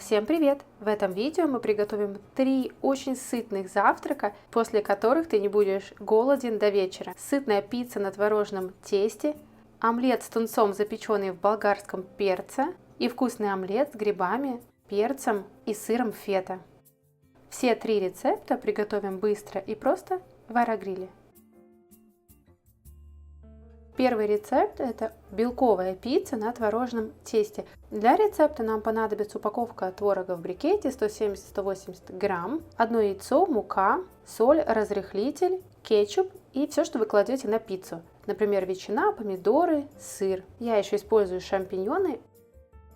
Всем привет! В этом видео мы приготовим 3 очень сытных завтрака, после которых ты не будешь голоден до вечера. Сытная пицца на творожном тесте, омлет с тунцом, запеченный в болгарском перце, и вкусный омлет с грибами, перцем и сыром фета. Все 3 рецепта приготовим быстро и просто в аэрогриле. Первый рецепт – это белковая пицца на творожном тесте. Для рецепта нам понадобится упаковка творога в брикете 170-180 грамм, одно яйцо, мука, соль, разрыхлитель, кетчуп и все, что вы кладете на пиццу. Например, ветчина, помидоры, сыр. Я еще использую шампиньоны.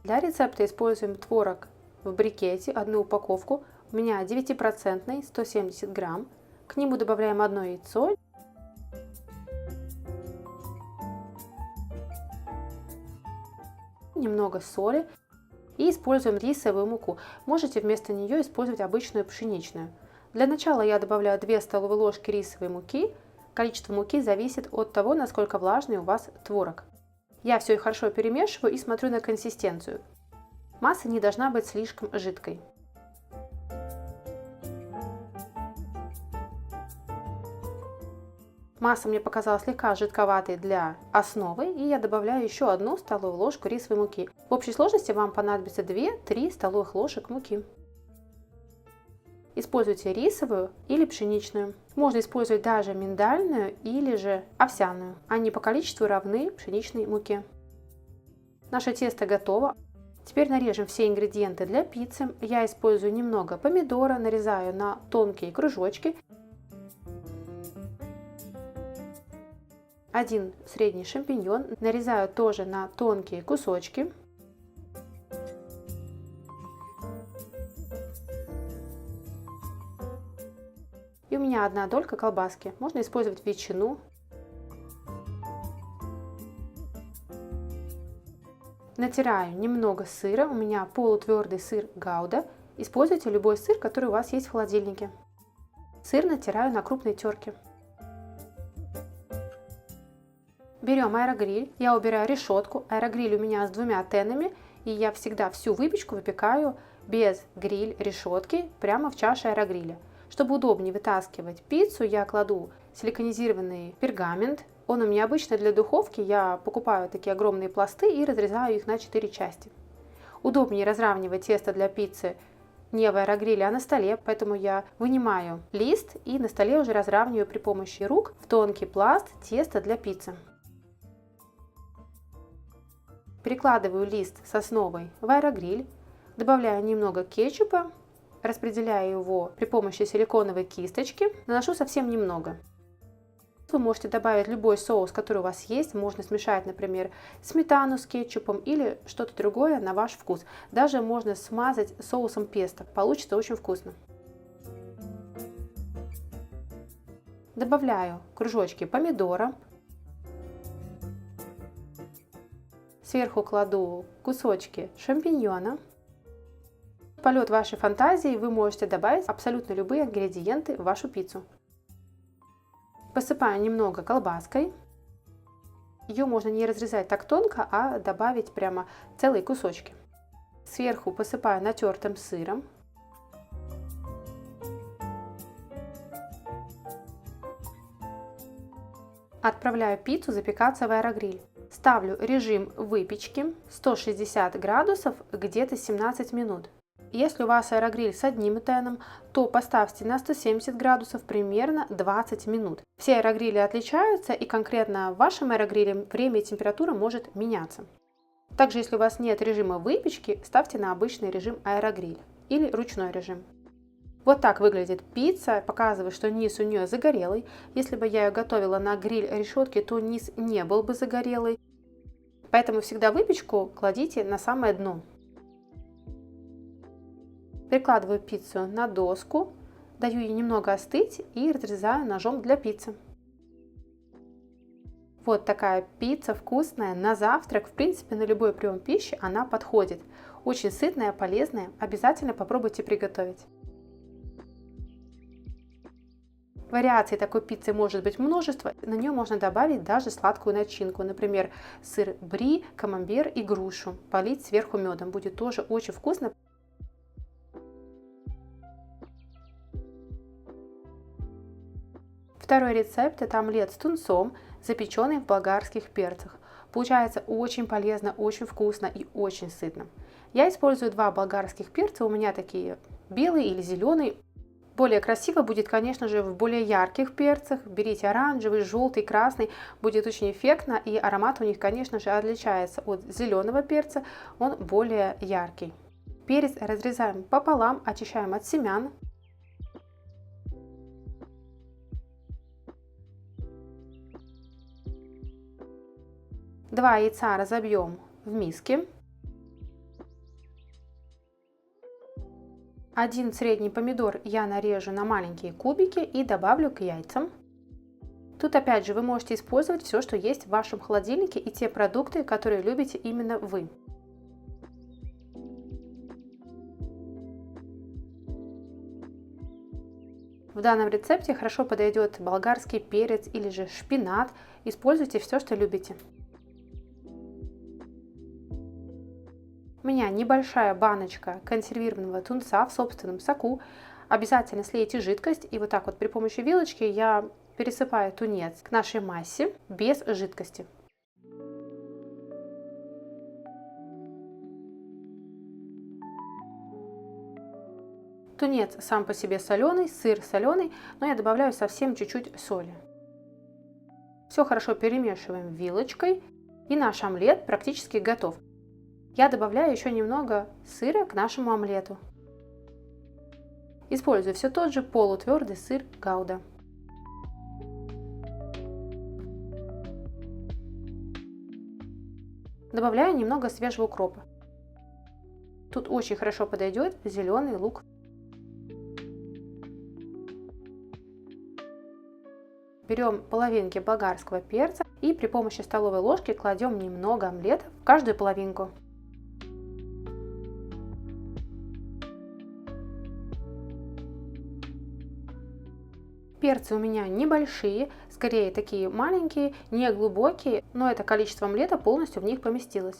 Для рецепта используем творог в брикете, одну упаковку. У меня 9%, 170 грамм. К нему добавляем одно яйцо. Немного соли и используем рисовую муку. Можете вместо нее использовать обычную пшеничную. Для начала я добавляю 2 столовые ложки рисовой муки. Количество муки зависит от того, насколько влажный у вас творог. Я все хорошо перемешиваю и смотрю на консистенцию. Масса не должна быть слишком жидкой. Масса мне показалась слегка жидковатой для основы, и я добавляю еще 1 столовую ложку рисовой муки. В общей сложности вам понадобится 2-3 столовых ложек муки. Используйте рисовую или пшеничную. Можно использовать даже миндальную или же овсяную. Они по количеству равны пшеничной муке. Наше тесто готово. Теперь нарежем все ингредиенты для пиццы. Я использую немного помидора, нарезаю на тонкие кружочки. 1 средний шампиньон нарезаю тоже на тонкие кусочки. И у меня 1 долька колбаски. Можно использовать ветчину. Натираю немного сыра. У меня полутвердый сыр гауда. Используйте любой сыр, который у вас есть в холодильнике. Сыр натираю на крупной терке. Берем аэрогриль, я убираю решетку, аэрогриль у меня с 2 тенами, и я всегда всю выпечку выпекаю без гриль-решетки прямо в чаше аэрогриля. Чтобы удобнее вытаскивать пиццу, я кладу силиконизированный пергамент. Он у меня обычно для духовки, я покупаю такие огромные пласты и разрезаю их на 4 части. Удобнее разравнивать тесто для пиццы не в аэрогриле, а на столе, поэтому я вынимаю лист и на столе уже разравниваю при помощи рук в тонкий пласт теста для пиццы. Перекладываю лист с основой в аэрогриль, добавляю немного кетчупа, распределяю его при помощи силиконовой кисточки, наношу совсем немного. Вы можете добавить любой соус, который у вас есть, можно смешать, например, сметану с кетчупом или что-то другое на ваш вкус. Даже можно смазать соусом песто, получится очень вкусно. Добавляю кружочки помидора. Сверху кладу кусочки шампиньона. В полет вашей фантазии вы можете добавить абсолютно любые ингредиенты в вашу пиццу. Посыпаю немного колбаской. Ее можно не разрезать так тонко, а добавить прямо целые кусочки. Сверху посыпаю натертым сыром. Отправляю пиццу запекаться в аэрогриль. Ставлю режим выпечки 160 градусов где-то 17 минут. Если у вас аэрогриль с 1 теном, то поставьте на 170 градусов примерно 20 минут. Все аэрогрили отличаются, и конкретно в вашем аэрогриле время и температура может меняться. Также, если у вас нет режима выпечки, ставьте на обычный режим аэрогриль или ручной режим. Вот так выглядит пицца, показываю, что низ у нее загорелый. Если бы я ее готовила на гриль-решетке, то низ не был бы загорелый. Поэтому всегда выпечку кладите на самое дно. Прикладываю пиццу на доску, даю ей немного остыть и разрезаю ножом для пиццы. Вот такая пицца вкусная на завтрак, в принципе на любой прием пищи она подходит. Очень сытная, полезная, обязательно попробуйте приготовить. Вариаций такой пиццы может быть множество, на нее можно добавить даже сладкую начинку, например, сыр бри, камамбер и грушу, полить сверху медом, будет тоже очень вкусно. Второй рецепт – это омлет с тунцом, запеченный в болгарских перцах. Получается очень полезно, очень вкусно и очень сытно. Я использую два болгарских перца, у меня такие белый или зеленый. Более красиво будет, конечно же, в более ярких перцах. Берите оранжевый, желтый, красный, будет очень эффектно, и аромат у них, конечно же, отличается от зеленого перца, он более яркий. Перец разрезаем пополам, очищаем от семян. Два яйца разобьем в миске. Один средний помидор я нарежу на маленькие кубики и добавлю к яйцам. Тут опять же вы можете использовать все, что есть в вашем холодильнике, и те продукты, которые любите именно вы. В данном рецепте хорошо подойдет болгарский перец или же шпинат. Используйте все, что любите. У меня небольшая баночка консервированного тунца в собственном соку. Обязательно слейте жидкость, и вот так вот при помощи вилочки я пересыпаю тунец к нашей массе без жидкости. Тунец сам по себе соленый, сыр соленый, но я добавляю совсем чуть-чуть соли. Все хорошо перемешиваем вилочкой, и наш омлет практически готов. Я добавляю еще немного сыра к нашему омлету. Использую все тот же полутвердый сыр гауда. Добавляю немного свежего укропа. Тут очень хорошо подойдет зеленый лук. Берем половинки болгарского перца и при помощи столовой ложки кладем немного омлета в каждую половинку. Перцы у меня небольшие, скорее такие маленькие, не глубокие, но это количество омлета полностью в них поместилось.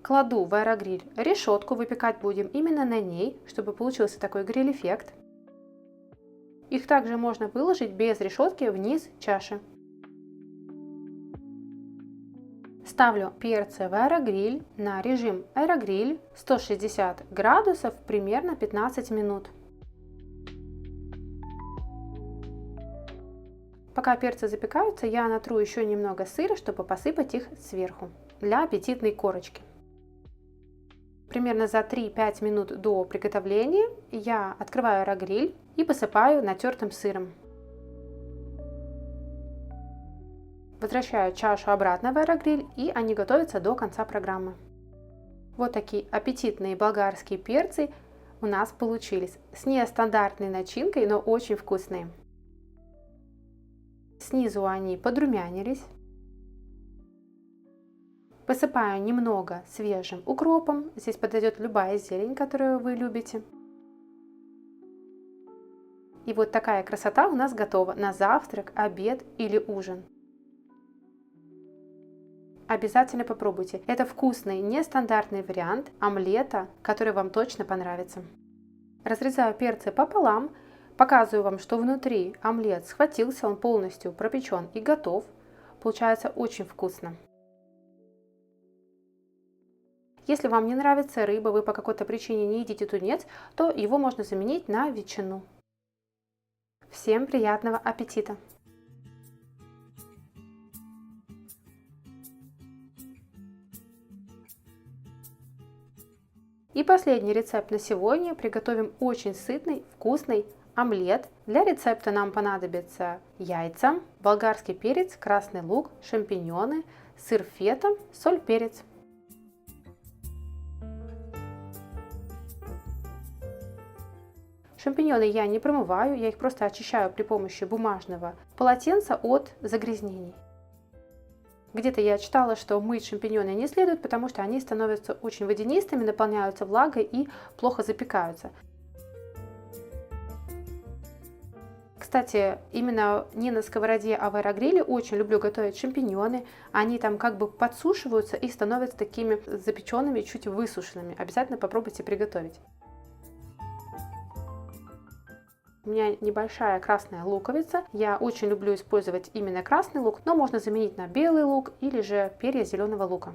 Кладу в аэрогриль решетку, выпекать будем именно на ней, чтобы получился такой гриль-эффект. Их также можно выложить без решетки вниз чаши. Ставлю перцы в аэрогриль на режим аэрогриль 160 градусов примерно 15 минут. Пока перцы запекаются, я натру еще немного сыра, чтобы посыпать их сверху для аппетитной корочки. Примерно за 3-5 минут до приготовления я открываю аэрогриль и посыпаю натертым сыром. Возвращаю чашу обратно в аэрогриль, и они готовятся до конца программы. Вот такие аппетитные болгарские перцы у нас получились. С нестандартной начинкой, но очень вкусные. Снизу они подрумянились. Посыпаю немного свежим укропом. Здесь подойдет любая зелень, которую вы любите. И вот такая красота у нас готова на завтрак, обед или ужин. Обязательно попробуйте. Это вкусный, нестандартный вариант омлета, который вам точно понравится. Разрезаю перцы пополам, показываю вам, что внутри омлет схватился, он полностью пропечен и готов. Получается очень вкусно. Если вам не нравится рыба, вы по какой-то причине не едите тунец, то его можно заменить на ветчину. Всем приятного аппетита! И последний рецепт на сегодня. Приготовим очень сытный, вкусный омлет. Для рецепта нам понадобятся яйца, болгарский перец, красный лук, шампиньоны, сыр фета, соль, перец. Шампиньоны я не промываю, я их просто очищаю при помощи бумажного полотенца от загрязнений. Где-то я читала, что мыть шампиньоны не следует, потому что они становятся очень водянистыми, наполняются влагой и плохо запекаются. Кстати, именно не на сковороде, а в аэрогриле очень люблю готовить шампиньоны. Они там как бы подсушиваются и становятся такими запеченными, чуть высушенными. Обязательно попробуйте приготовить. У меня небольшая красная луковица. Я очень люблю использовать именно красный лук, но можно заменить на белый лук или же перья зеленого лука.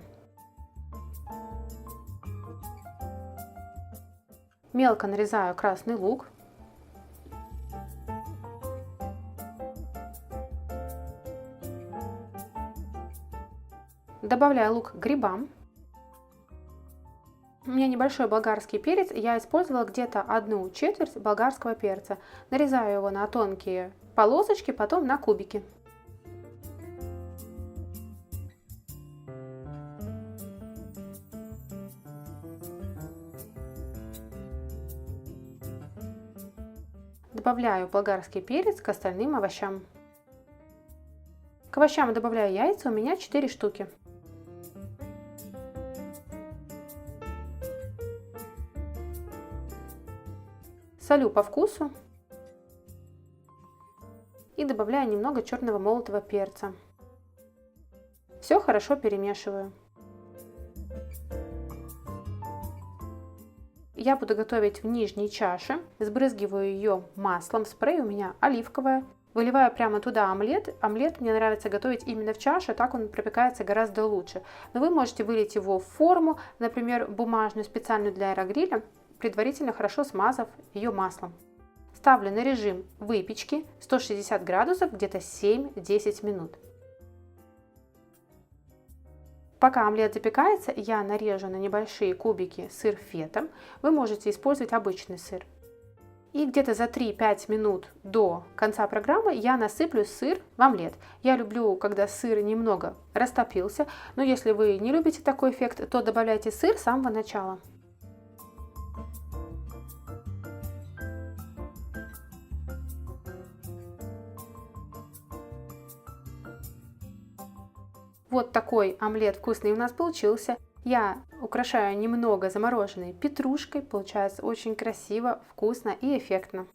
Мелко нарезаю красный лук. Добавляю лук к грибам. У меня небольшой болгарский перец, я использовала где-то 1/4 болгарского перца. Нарезаю его на тонкие полосочки, потом на кубики. Добавляю болгарский перец к остальным овощам. К овощам добавляю яйца, у меня 4 штуки. Солю по вкусу и добавляю немного черного молотого перца. Все хорошо перемешиваю. Я буду готовить в нижней чаше, сбрызгиваю ее маслом, спрей у меня оливковое. Выливаю прямо туда омлет. Омлет мне нравится готовить именно в чаше, так он пропекается гораздо лучше. Но вы можете вылить его в форму, например, бумажную, специальную для аэрогриля, предварительно хорошо смазав ее маслом. Ставлю на режим выпечки 160 градусов где-то 7-10 минут. Пока омлет запекается, я нарежу на небольшие кубики сыр фета. Вы можете использовать обычный сыр. И где-то за 3-5 минут до конца программы я насыплю сыр в омлет. Я люблю, когда сыр немного растопился, но если вы не любите такой эффект, то добавляйте сыр с самого начала. Вот такой омлет вкусный у нас получился. Я украшаю немного замороженной петрушкой. Получается очень красиво, вкусно и эффектно.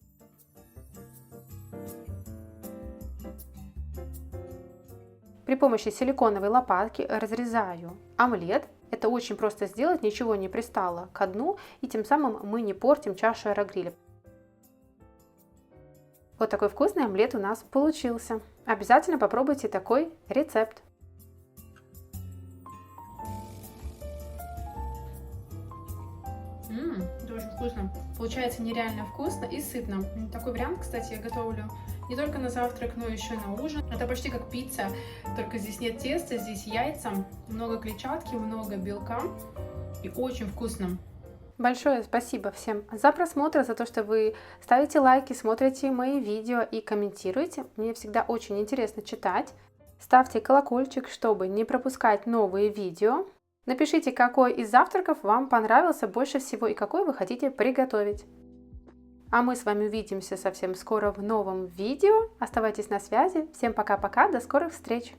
При помощи силиконовой лопатки разрезаю омлет. Это очень просто сделать, ничего не пристало ко дну, и тем самым мы не портим чашу аэрогриля. Вот такой вкусный омлет у нас получился. Обязательно попробуйте такой рецепт. Это очень вкусно. Получается нереально вкусно и сытно. Такой вариант, кстати, я готовлю не только на завтрак, но еще и на ужин. Это почти как пицца, только здесь нет теста, здесь яйца, много клетчатки, много белка и очень вкусно. Большое спасибо всем за просмотр, за то, что вы ставите лайки, смотрите мои видео и комментируете. Мне всегда очень интересно читать. Ставьте колокольчик, чтобы не пропускать новые видео. Напишите, какой из завтраков вам понравился больше всего и какой вы хотите приготовить. А мы с вами увидимся совсем скоро в новом видео. Оставайтесь на связи. Всем пока-пока, до скорых встреч!